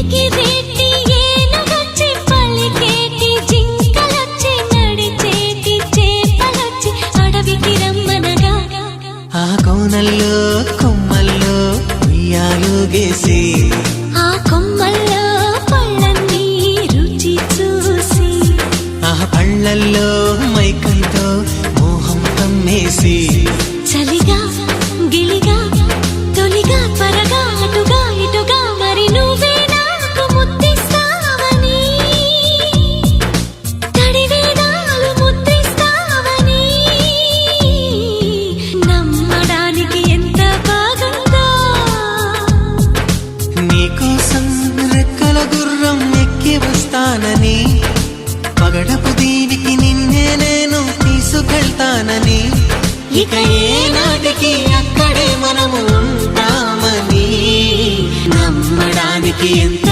ఎగిరేటి ఏనుగొచ్చి పలికేటి జింకలొచ్చి నడిచేటి చేపలొచ్చి అడవికి రమ్మనగా ఆ కోనల్లో కొమ్మల్లో ఉయ్యాలుగేసి ఆ కొమ్మల్లో పళ్ళన్నీ రుచి చూసి ఆ పళ్ళల్లో మైకంతో మోహం కమ్మేసి చలిగా గిలిగా తొలిగా త్వరగా అటుగా ఇటుగా మరి నువ్వే నాకు ముద్దిస్తావని తడివేదాలు ముద్రిస్తావని నమ్మడానికి ఎంత బాగుందో నీకోసం రెక్కల గుర్రం ఎక్కి వస్తానని పగడపు దీవికి నిన్నే నేను తీసుకెళ్తానని ఇక ఏనాటికి అక్కడే మనము ఉంటామని నమ్మడానికి ఎంత